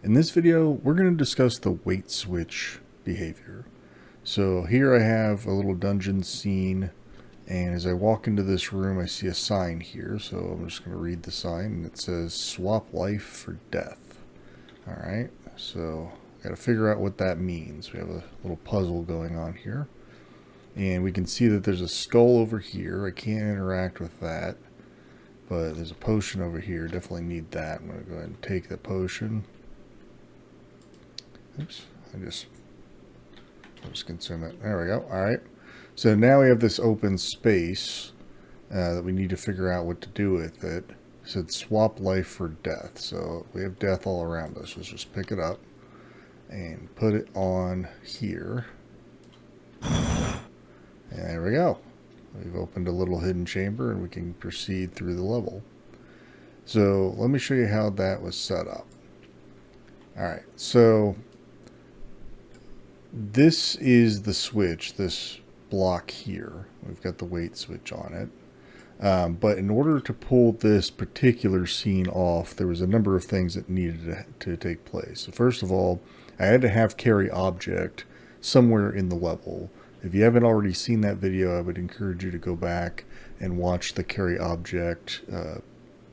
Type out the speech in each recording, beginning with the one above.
In this video, we're going to discuss the weight switch behavior. So here I have a little dungeon scene, and as I walk into this room, I see a sign here. So I'm just going to read the sign, and it says swap life for death. Alright, so got to figure out what that means. We have a little puzzle going on here. And we can see that there's a skull over here. I can't interact with that. But there's a potion over here. Definitely need that. I'm going to go ahead and take the potion. Oops, I'll just consume it. There we go. Alright. So now we have this open space that we need to figure out what to do with it. It said swap life for death. So we have death all around us. Let's just pick it up and put it on here. And there we go. We've opened a little hidden chamber and we can proceed through the level. So let me show you how that was set up. Alright, so this is the switch, this block here. We've got the weight switch on it. But in order to pull this particular scene off, there was a number of things that needed to take place. So first of all, I had to have carry object somewhere in the level. If you haven't already seen that video, I would encourage you to go back and watch the carry object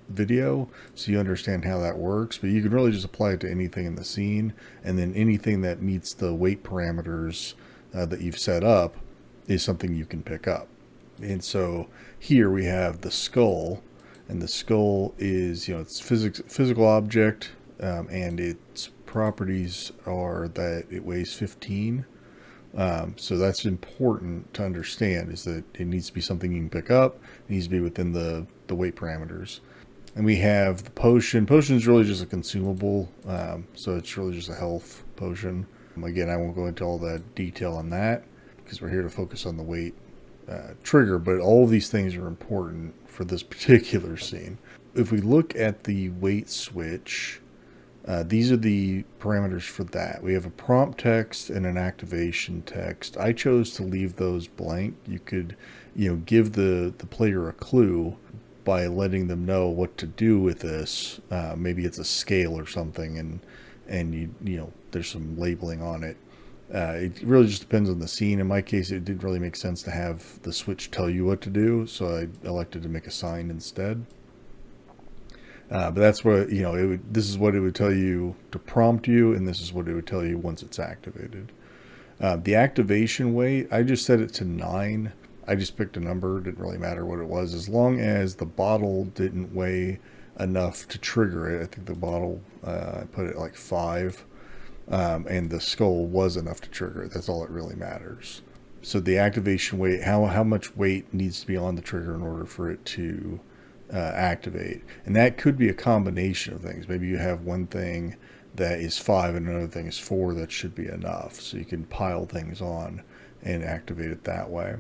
video so you understand how that works. But you can really just apply it to anything in the scene, and then anything that meets the weight parameters that you've set up is something you can pick up. And so here we have the skull, and the skull is, it's physical object, and its properties are that it weighs 15. So that's important to understand, is that it needs to be something you can pick up. It needs to be within the weight parameters. And we have the potion. Potion is really just a consumable, so it's really just a health potion. Again, I won't go into all that detail on that because we're here to focus on the weight trigger, but all of these things are important for this particular scene. If we look at the weight switch, these are the parameters for that. We have a prompt text and an activation text. I chose to leave those blank. You could, give the player a clue by letting them know what to do with this. Maybe it's a scale or something, and there's some labeling on it. It really just depends on the scene. In my case, it didn't really make sense to have the switch tell you what to do, so I elected to make a sign instead. But that's what, this is what it would tell you to prompt you, and this is what it would tell you once it's activated. The activation weight, I just set it to 9. I just picked a number. It didn't really matter what it was, as long as the bottle didn't weigh enough to trigger it. I think the bottle, I put it like 5, and the skull was enough to trigger it. That's all that really matters. So the activation weight, how much weight needs to be on the trigger in order for it to activate. And that could be a combination of things. Maybe you have one thing that is 5 and another thing is 4. That should be enough. So you can pile things on and activate it that way.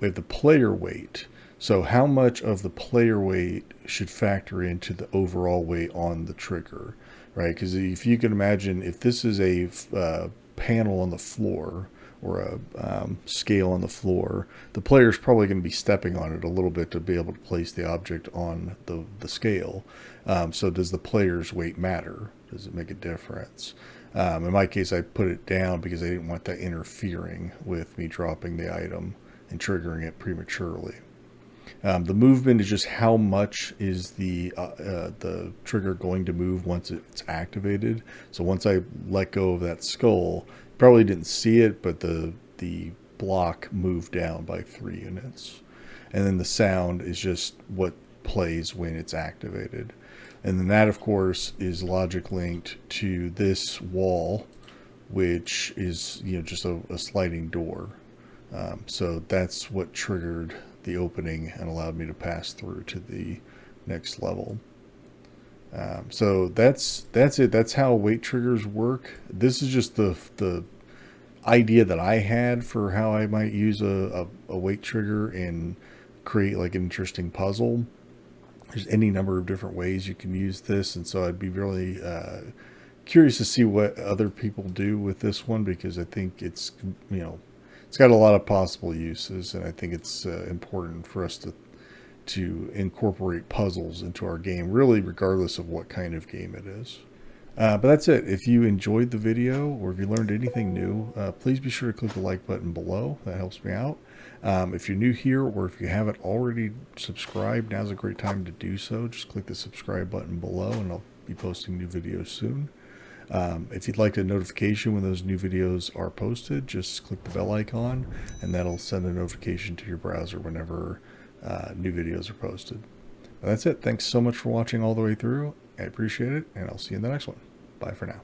We have the player weight. So how much of the player weight should factor into the overall weight on the trigger, right? Because if you can imagine, if this is a panel on the floor, or a scale on the floor, the player is probably going to be stepping on it a little bit to be able to place the object on the scale. So does the player's weight matter? Does it make a difference? In my case, I put it down because I didn't want that interfering with me dropping the item and triggering it prematurely. The movement is just how much is the trigger going to move once it's activated. So once I let go of that skull, probably didn't see it, but the block moved down by 3 units. And then the sound is just what plays when it's activated. And then that, of course, is logic linked to this wall, which is just a sliding door. So that's what triggered the opening and allowed me to pass through to the next level. So that's it. That's how weight triggers work. This is just the idea that I had for how I might use a weight trigger and create like an interesting puzzle. There's any number of different ways you can use this, and so I'd be really curious to see what other people do with this one, because I think it's it's got a lot of possible uses, and I think it's important for us to incorporate puzzles into our game, really regardless of what kind of game it is. But that's it. If you enjoyed the video or if you learned anything new, please be sure to click the like button below. That helps me out. If you're new here or if you haven't already subscribed, now's a great time to do so. Just click the subscribe button below and I'll be posting new videos soon. If you'd like a notification when those new videos are posted, just click the bell icon and that'll send a notification to your browser whenever new videos are posted. That's it. Thanks so much for watching all the way through. I appreciate it, and I'll see you in the next one. Bye for now.